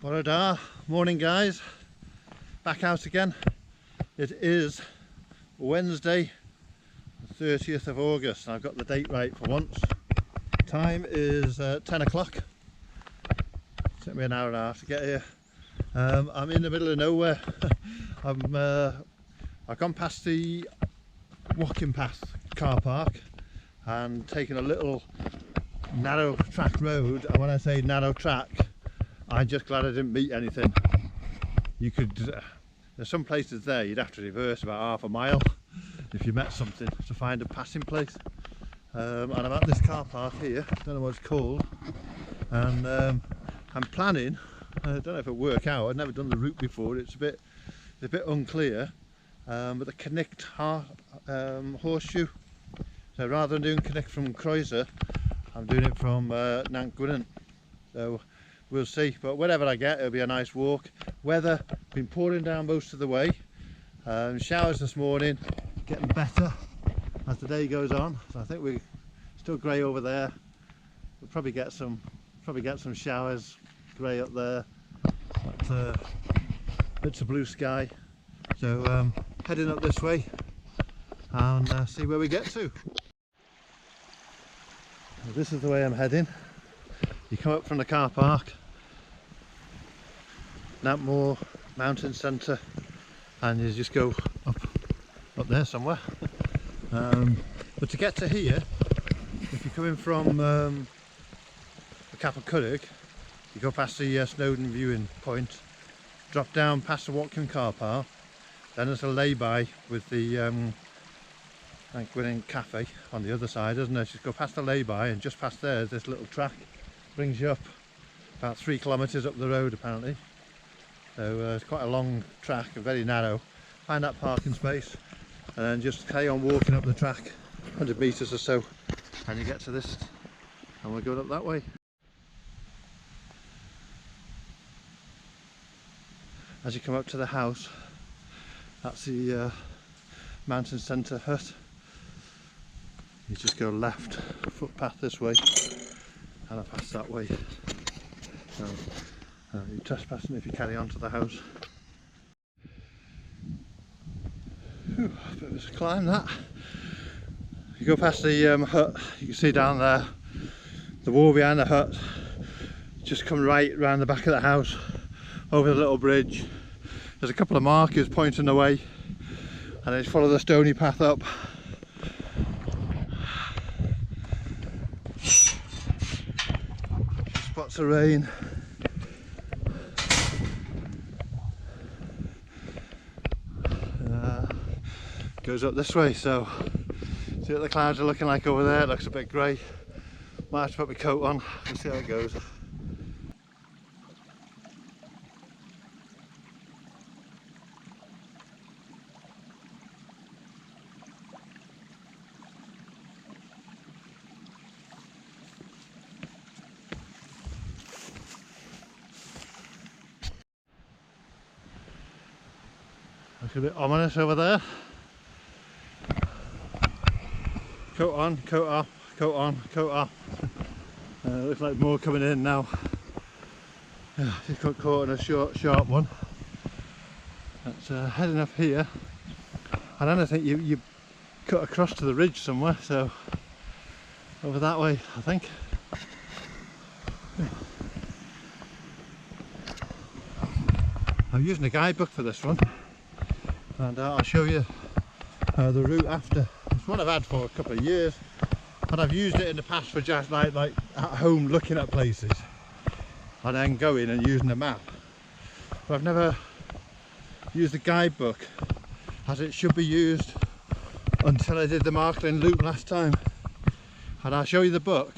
Bore da, morning guys, back out again. It is Wednesday the 30th of August. I've got the date right for once. Time is 10 o'clock. Took me an hour and a half to get here. I'm in the middle of nowhere. I've gone past the walking path car park and taken a little narrow track road, and when I say narrow track, I'm just glad I didn't meet anything. You could, there's some places there you'd have to reverse about half a mile if you met something to find a passing place. And I'm at this car park here, don't know what it's called, and I'm planning, I don't know if it'll work out, I've never done the route before, it's a bit unclear, but the Cnicht horseshoe. So rather than doing Cnicht from Croiser, I'm doing it from Cnicht. So we'll see, but wherever I get, it'll be a nice walk. Weather been pouring down most of the way. Showers this morning, getting better as the day goes on. So I think we're still grey over there. We'll probably get some showers, grey up there. But, bits of blue sky. So heading up this way and see where we get to. This is the way I'm heading. You come up from the car park, Knapmore Mountain Centre, and you just go up there somewhere. But to get to here, if you're coming from the Cap of Curragh, you go past the Snowdon viewing point, drop down past the Watkin car park, then there's a lay-by with the Cnicht cafe on the other side, isn't there? Just go past the lay-by, and just past there is this little track, brings you up about 3 kilometres up the road apparently. So it's quite a long track and very narrow. Find that parking space and then just carry on walking up the track 100 metres or so, and you get to this, and we're going up that way. As you come up to the house, that's the Mountain Centre hut. You just go left, footpath this way, and I pass that way. So you're trespassing if you carry on to the house. Whew, a bit of a climb that. You go past the hut, you can see down there the wall behind the hut. Just come right round the back of the house, over the little bridge. There's a couple of markers pointing the way, and then just follow the stony path up. Spots of rain. Goes up this way, so see what the clouds are looking like over there. It looks a bit grey. Might have to put my coat on, we'll see how it goes. Looks a bit ominous over there. Coat on, coat off, coat on, coat off. Looks like more coming in now. Just got caught in a sharp one. That's heading up here. And then I think you cut across to the ridge somewhere, so over that way I think. I'm using a guidebook for this one, and I'll show you the route after. It's one I've had for a couple of years, and I've used it in the past for just like at home looking at places and then going and using a map. But I've never used a guidebook as it should be used until I did the Markland loop last time. And I'll show you the book.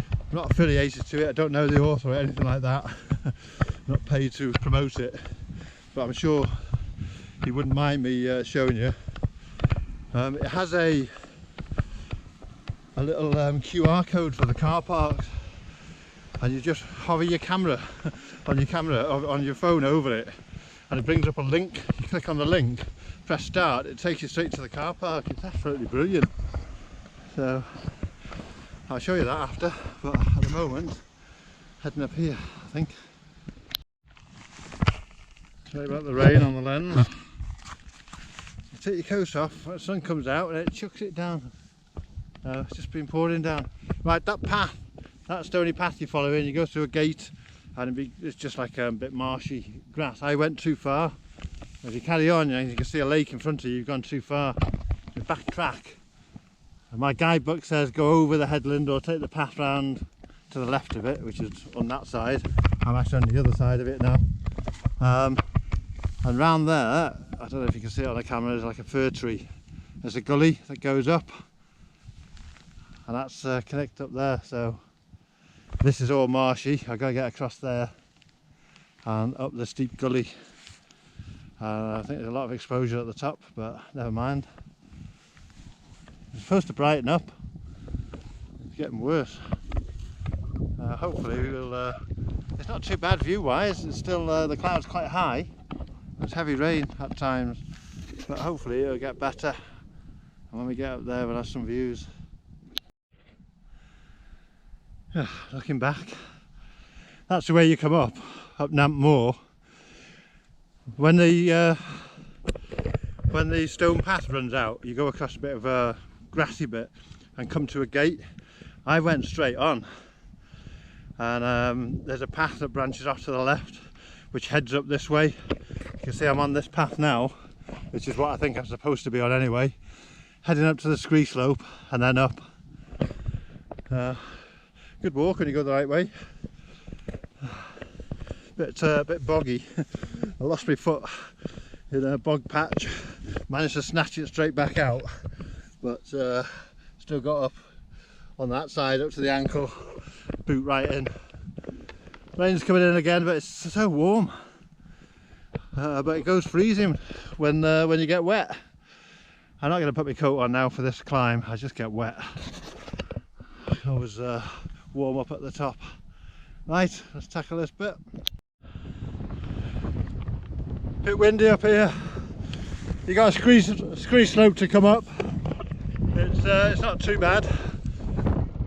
I'm not affiliated to it, I don't know the author or anything like that. I'm not paid to promote it, but I'm sure he wouldn't mind me showing you. It has a little QR code for the car parks, and you just hover your camera on your phone over it, and it brings up a link. You click on the link, press start, it takes you straight to the car park. It's absolutely brilliant. So I'll show you that after, but at the moment heading up here I think. Sorry about the rain on the lens. You take your coat off, when the sun comes out and it chucks it down. It's just been pouring down. Right, that path, that stony path you follow in, you go through a gate and it's just like a bit marshy grass. I went too far. If you carry on, you can see a lake in front of you, you've gone too far. You backtrack. And my guidebook says go over the headland or take the path round to the left of it, which is on that side. I'm actually on the other side of it now. And round there, I don't know if you can see it on the camera, there's like a fir tree. There's a gully that goes up, and that's Cnicht up there. So this is all marshy. I've got to get across there and up the steep gully. I think there's a lot of exposure at the top, but never mind. It's supposed to brighten up. It's getting worse. Hopefully we'll. It's not too bad view-wise. It's still the clouds quite high. There's heavy rain at times, but hopefully it'll get better. And when we get up there, we'll have some views. Looking back, that's the way you come up Namp Moor. When the stone path runs out, you go across a bit of a grassy bit and come to a gate. I went straight on, and there's a path that branches off to the left which heads up this way. You can see I'm on this path now, which is what I think I'm supposed to be on anyway, heading up to the scree slope and then up. Good walk when you go the right way. Bit boggy. I lost my foot in a bog patch, managed to snatch it straight back out, but still got up on that side up to the ankle, boot right in. Rain's coming in again, but it's so warm. But it goes freezing when you get wet. I'm not going to put my coat on now for this climb, I just get wet. I always warm up at the top. Right, let's tackle this bit. Bit windy up here. You got a scree slope to come up. It's not too bad.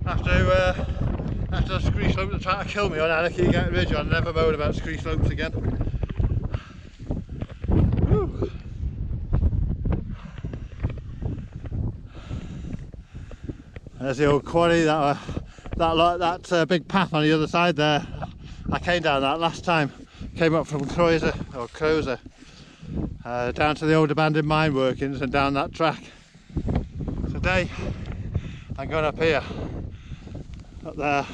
After the scree slope that tried to kill me on Anarchy Get Ridge, I'll never moan about scree slopes again. Woo. There's the old quarry, that big path on the other side there. I came down that last time. Came up from Crozer, down to the old abandoned mine workings and down that track. Today I'm going up here, up there.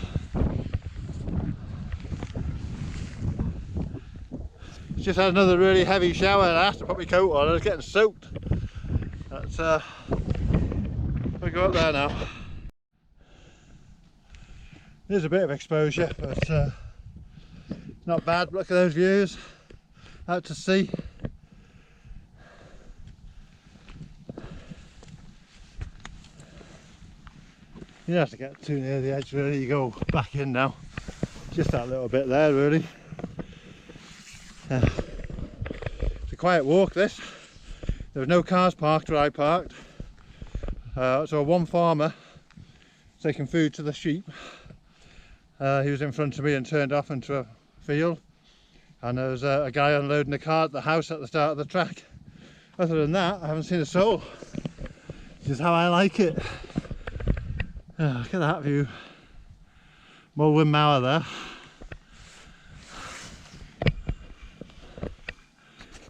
Just had another really heavy shower and I have to put my coat on. I was getting soaked. We'll go up there now. There's a bit of exposure, but not bad. Look at those views out to sea. You don't have to get too near the edge really, you go back in now. Just that little bit there really. It's a quiet walk this. There was no cars parked where I parked. So one farmer taking food to the sheep. He was in front of me and turned off into a field, and there was a guy unloading a car at the house at the start of the track. Other than that, I haven't seen a soul. This is how I like it. Look at that view. Mulwyn Mower there.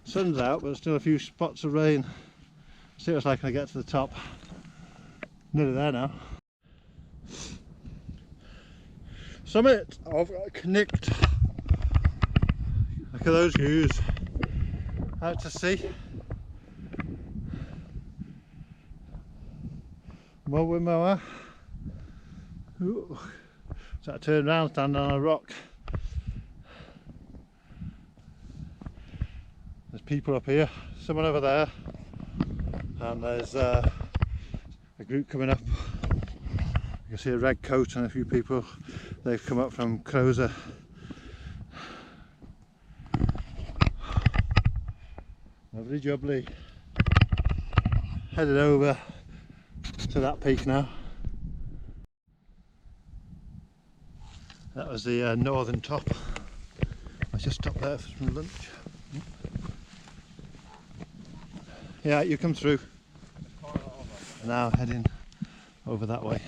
Sun's out, but still a few spots of rain. See what it's like when I get to the top. Nearly there now. Summit of Cnicht. Look at those views. Out to sea. Mulwyn Mower. Ooh. So I turned around, standing on a rock. There's people up here, someone over there, and there's a group coming up. You can see a red coat and a few people. They've come up from Crozer. Lovely jubbly. Headed over to that peak now. That was the northern top. I just stopped there for some lunch. Yeah, you come through. Now heading over that way.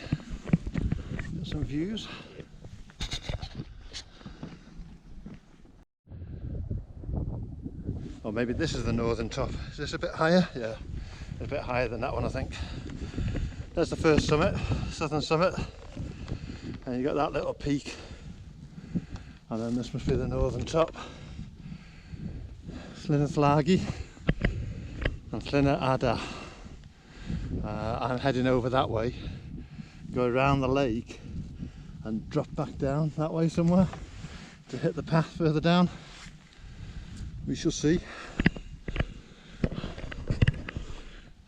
Got some views. Or maybe this is the northern top. Is this a bit higher? Yeah, a bit higher than that one, I think. There's the first summit, southern summit. And you got that little peak. And then this must be the northern top. Flagi and Llyn Ada. I'm heading over that way, go around the lake and drop back down that way somewhere to hit the path further down. We shall see.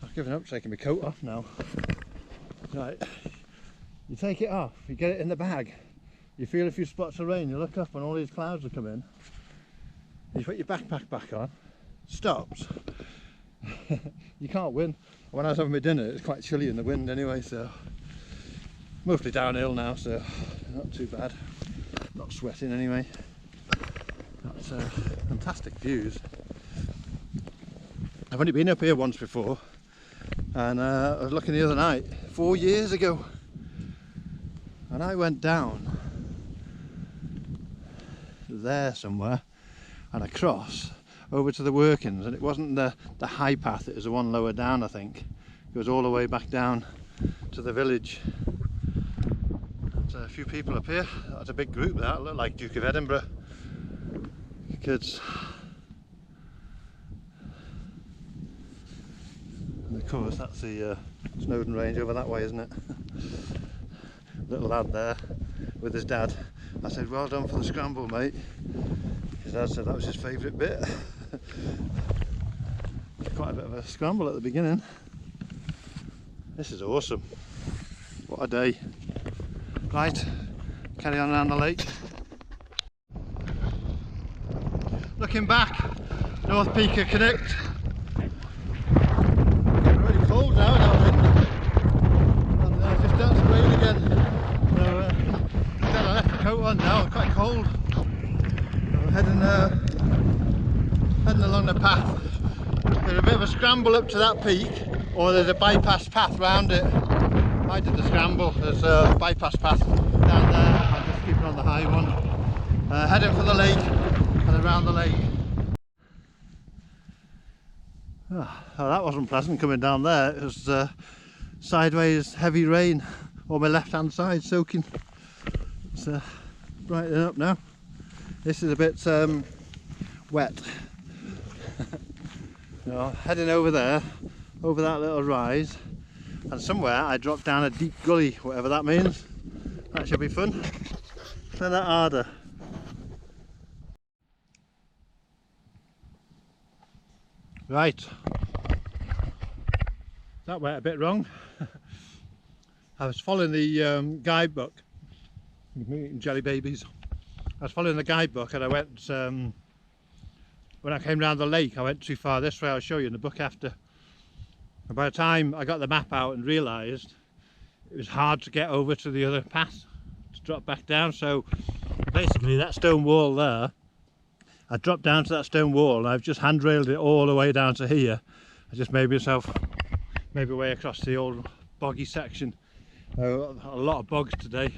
I've given up taking my coat off now. Right, you take it off, you get it in the bag, you feel a few spots of rain, you look up and all these clouds are coming. You put your backpack back on, stops. You can't win. When I was having my dinner, it was quite chilly in the wind anyway, so mostly downhill now, so not too bad. Not sweating anyway. That's fantastic views. I've only been up here once before, and I was looking the other night, 4 years ago, and I went down there somewhere and across over to the workings, and it wasn't the high path, it was the one lower down, I think. It was all the way back down to the village. There's a few people up here. That's a big group, that looked like Duke of Edinburgh kids. And of course that's the Snowdon Range over that way, isn't it? Little lad there with his dad. I said, well done for the scramble, mate. His dad said that was his favourite bit. Quite a bit of a scramble at the beginning. This is awesome. What a day. Right, carry on around the lake. Looking back, North Peak of Cnicht. Getting really cold now, and it just starts to rain again. So I left the coat on now, I'm quite cold. I'm heading along the path. There's a bit of a scramble up to that peak, or there's a bypass path round it. I did the scramble, there's a bypass path down there. I'm just keeping on the high one. Heading for the lake and around the lake. Oh, that wasn't pleasant coming down there. It was sideways heavy rain on my left hand side, soaking. It's brightening up now. This is a bit wet. Heading over there, over that little rise, and somewhere I dropped down a deep gully, whatever that means. That should be fun. Llyn Ada. Right, that went a bit wrong. I was following the guidebook. Eating jelly babies. I was following the guidebook, and I went, when I came round the lake, I went too far this way. I'll show you in the book after. And by the time I got the map out and realised it was hard to get over to the other path to drop back down, so basically that stone wall there, I dropped down to that stone wall and I've just handrailed it all the way down to here. I just made myself maybe way across the old boggy section. A lot of bogs today,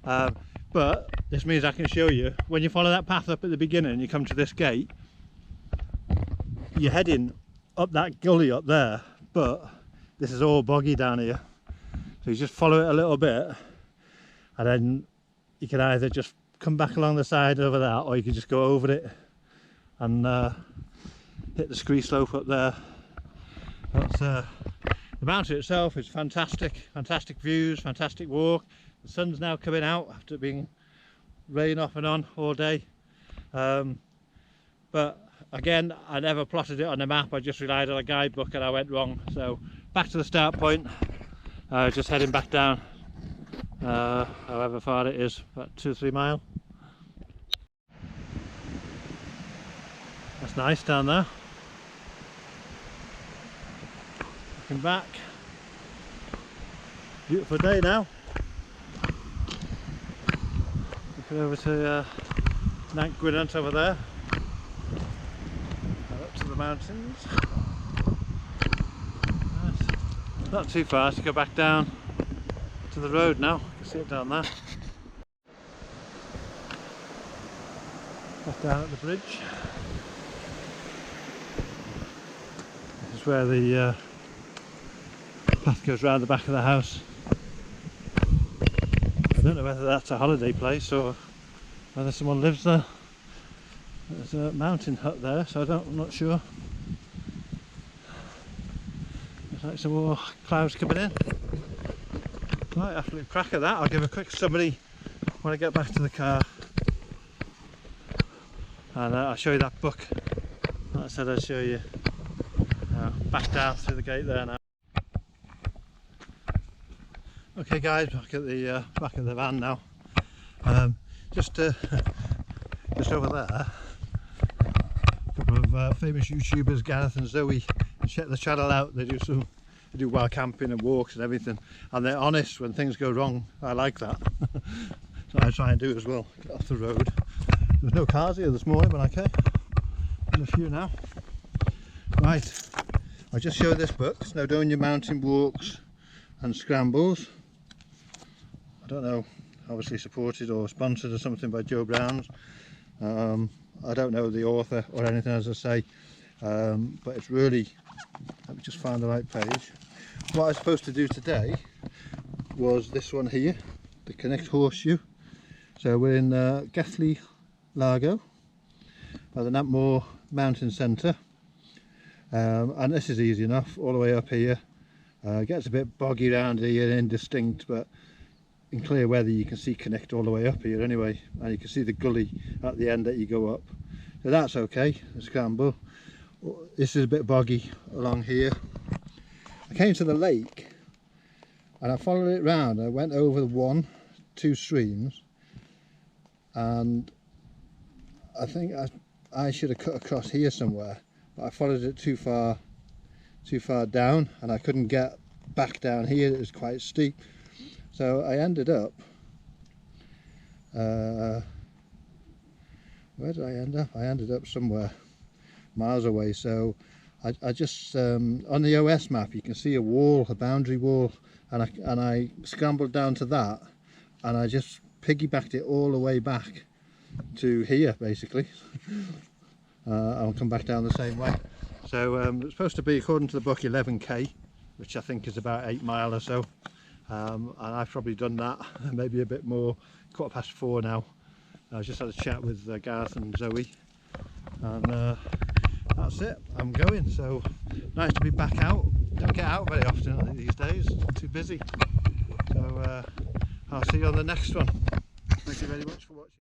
but this means I can show you when you follow that path up at the beginning and you come to this gate, you're heading up that gully up there, but this is all boggy down here, so you just follow it a little bit and then you can either just come back along the side over that, or you can just go over it and hit the scree slope up there. That's the mountain itself is fantastic, fantastic views, fantastic walk. The sun's now coming out after being rain off and on all day, but again, I never plotted it on the map, I just relied on a guidebook and I went wrong. So back to the start point, just heading back down, however far it is, about 2 or 3 miles. That's nice down there. Looking back, beautiful day now. Looking over to Cnicht over there. Up to the mountains. Not too far to go back down to the road now. You can see it down there. Back down at the bridge. This is where the path goes round the back of the house. I don't know whether that's a holiday place or whether someone lives there. There's a mountain hut there, so I'm not sure. There's like some more clouds coming in. Right, absolute cracker that. I'll give a quick summary when I get back to the car. And I'll show you that book that I said I'd show you. Back down through the gate there now. Okay guys, back at the back of the van now. Just over there, a couple of famous YouTubers, Gareth and Zoe. Check the channel out. They do wild camping and walks and everything, and they're honest when things go wrong. I like that. So I try and do it as well. Get off the road. There's no cars here this morning, but okay. There's a few now. Right, I'll just show this book, Snowdonia Mountain Walks and Scrambles. I don't know, obviously supported or sponsored or something by Joe Brown's. I don't know the author or anything, as I say, but it's really, let me just find the right page. What I was supposed to do today was this one here, the Cnicht horseshoe. So we're in Gethley Largo by the Nampmore Mountain Centre, and this is easy enough, all the way up here. Gets a bit boggy around here and indistinct, but in clear weather you can see Cnicht all the way up here anyway, and you can see the gully at the end that you go up, so that's okay. The scramble, this is a bit boggy along here. I came to the lake and I followed it round. I went over two streams, and I think I should have cut across here somewhere, but I followed it too far down, and I couldn't get back down here. It was quite steep, so I ended up where did I end up? I ended up somewhere miles away. So I just on the OS map you can see a wall, a boundary wall, and I scrambled down to that, and I just piggybacked it all the way back to here basically. I'll come back down the same way. So it's supposed to be, according to the book, 11k, which I think is about 8 miles or so, and I've probably done that, maybe a bit more. 4:15 now. I just had a chat with Gareth and Zoe, and that's it, I'm going. So nice to be back out. Don't get out very often these days, too busy. So I'll see you on the next one. Thank you very much for watching.